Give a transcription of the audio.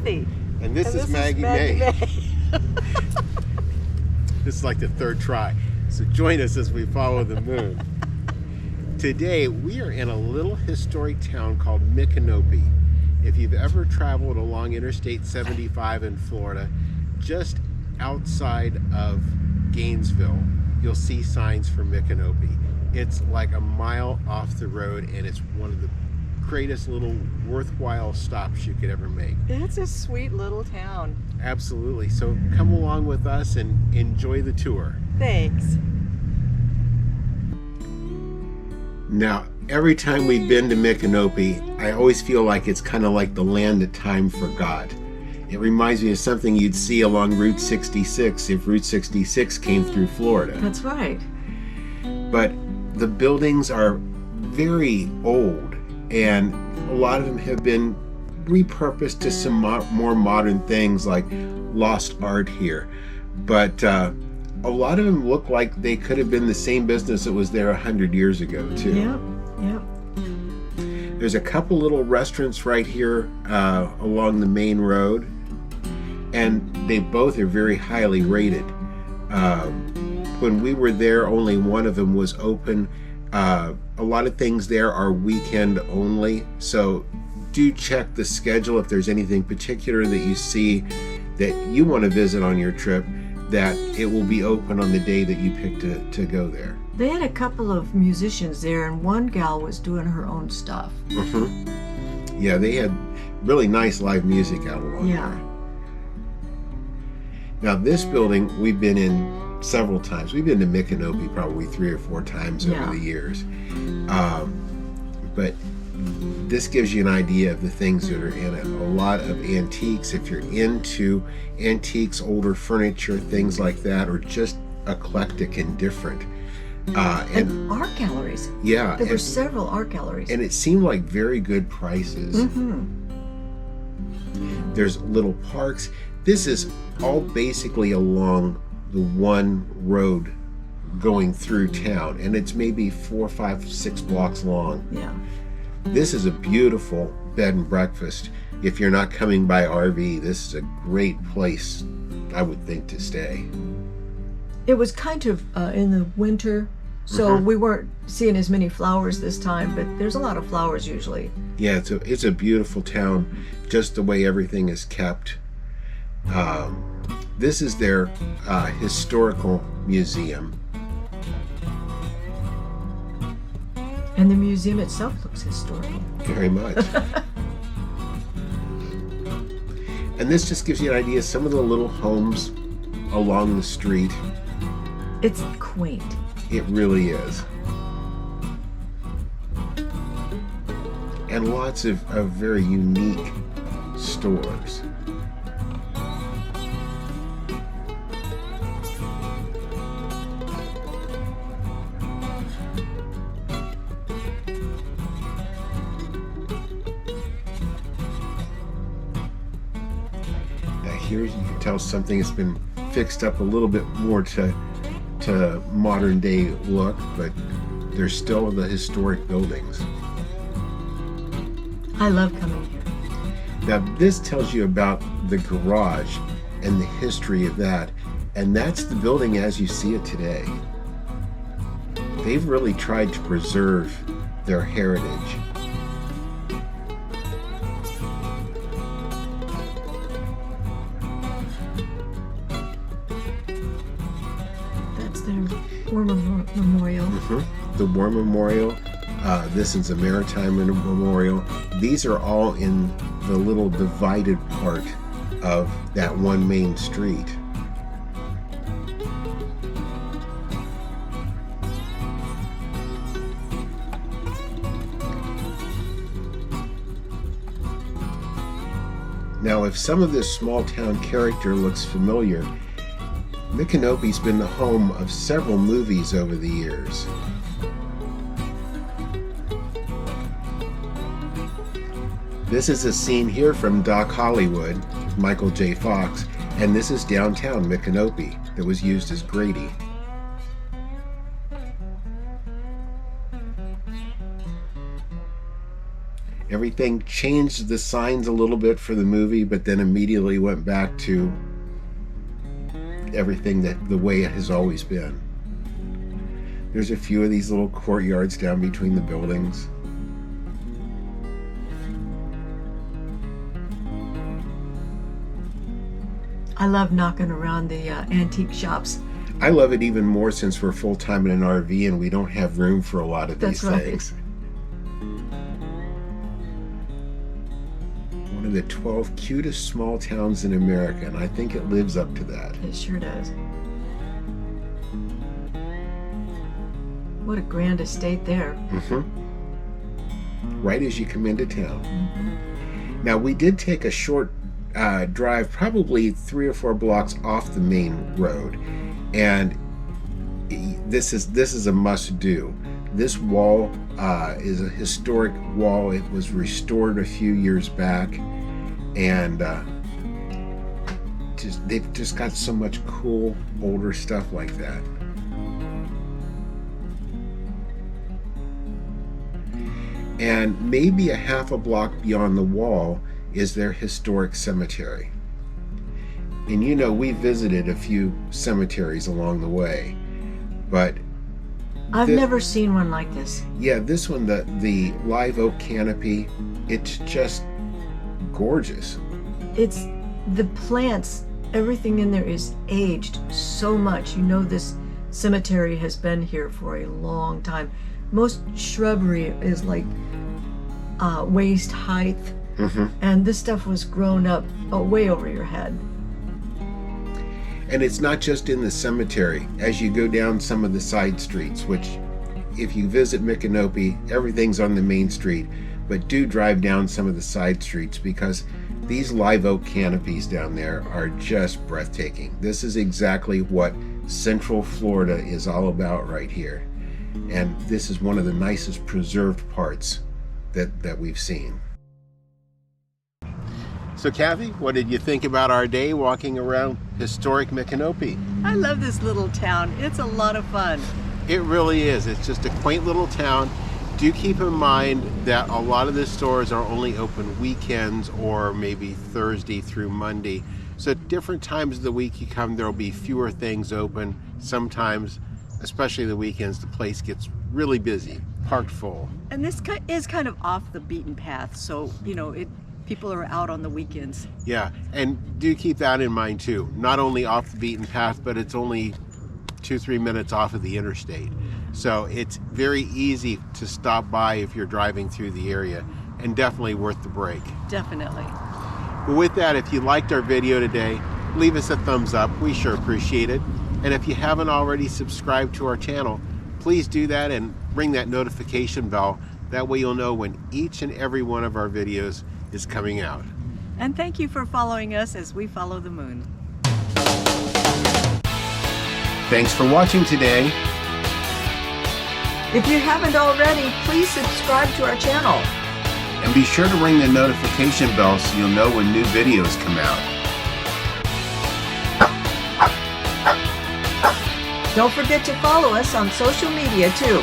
Cathy. And this is Maggie Mae. This is like the third try. So join us as we follow the moon. Today we are in a little historic town called Micanopy. If you've ever traveled along Interstate 75 in Florida, just outside of Gainesville, you'll see signs for Micanopy. It's like a mile off the road, and it's one of the greatest little worthwhile stops you could ever make. It's a sweet little town. Absolutely. So come along with us and enjoy the tour. Thanks. Now, every time we've been to Micanopy, I always feel like it's kind of like the land that time forgot. It reminds me of something you'd see along Route 66 if Route 66 came through Florida. That's right. But the buildings are very old, and a lot of them have been repurposed to some more modern things like lost art here. But a lot of them look like they could have been the same business that was there 100 years ago too. Yep. There's a couple little restaurants right here along the main road, and they both are very highly rated. When we were there, only one of them was open. A lot of things there are weekend only, so do check the schedule if there's anything particular that you see that you want to visit on your trip, that it will be open on the day that you pick to go there. They had a couple of musicians there, and one gal was doing her own stuff. Yeah, they had really nice live music out along there. Now this building we've been in several times. We've been to Micanopy probably 3 or 4 times over the years. But this gives you an idea of the things that are in it. A lot of antiques. If you're into antiques, older furniture, things like that, or just eclectic and different. And art galleries. Yeah. There were several art galleries. And it seemed like very good prices. There's little parks. This is all basically along the one road going through town, and it's maybe 4, 5, 6 blocks long. Yeah. This is a beautiful bed and breakfast. If you're not coming by RV, this is a great place, I would think, to stay. It was kind of in the winter, so we weren't seeing as many flowers this time, but there's a lot of flowers usually. Yeah, it's a beautiful town, just the way everything is kept. This is their historical museum. And the museum itself looks historical. Very much. And this just gives you an idea of some of the little homes along the street. It's quaint. It really is. And lots of very unique stores. Here you can tell something has been fixed up a little bit more to modern day look, but there's still the historic buildings. I love coming here. Now this tells you about the garage and the history of that, and that's the building as you see it today. They've really tried to preserve their heritage. War Memorial. The War Memorial. This is a Maritime Memorial. These are all in the little divided part of that one main street. Now, if some of this small town character looks familiar, Micanopy's been the home of several movies over the years. This is a scene here from Doc Hollywood, Michael J. Fox, and this is downtown Micanopy that was used as Grady. Everything changed the signs a little bit for the movie, but then immediately went back to everything the way it has always been. There's a few of these little courtyards down between the buildings. I love knocking around the antique shops. I love it even more since we're full-time in an RV and we don't have room for a lot of these things. One of the 12 cutest small towns in America, and I think it lives up to that. It sure does. What a grand estate there. Right as you come into town. Now, we did take a short drive, probably 3 or 4 blocks off the main road, and this is a must-do. This wall is a historic wall. It was restored a few years back, and they've just got so much cool older stuff like that. And maybe a half a block beyond the wall is their historic cemetery. And you know, we visited a few cemeteries along the way, but I've never seen one like this. Yeah, this one, the live oak canopy, it's just gorgeous. It's the plants, everything in there is aged so much. You know, this cemetery has been here for a long time. Most shrubbery is like waist height, and this stuff was grown up way over your head. And it's not just in the cemetery. As you go down some of the side streets, which if you visit Micanopy, everything's on the main street, but do drive down some of the side streets because these live oak canopies down there are just breathtaking. This is exactly what Central Florida is all about right here. And this is one of the nicest preserved parts that we've seen. So Cathy, what did you think about our day walking around historic Micanopy? I love this little town. It's a lot of fun. It really is. It's just a quaint little town. Do keep in mind that a lot of the stores are only open weekends or maybe Thursday through Monday. So at different times of the week you come, there'll be fewer things open. Sometimes, especially the weekends, the place gets really busy, parked full. And this is kind of off the beaten path, so you know people are out on the weekends. Yeah, and do keep that in mind too. Not only off the beaten path, but it's only 2-3 minutes off of the interstate. So it's very easy to stop by if you're driving through the area, and definitely worth the break. Definitely. Well, with that, if you liked our video today, leave us a thumbs up. We sure appreciate it. And if you haven't already subscribed to our channel, please do that and ring that notification bell. That way you'll know when each and every one of our videos is coming out. And thank you for following us as we follow the moon. Thanks for watching today. If you haven't already, please subscribe to our channel. And be sure to ring the notification bell so you'll know when new videos come out. Don't forget to follow us on social media too.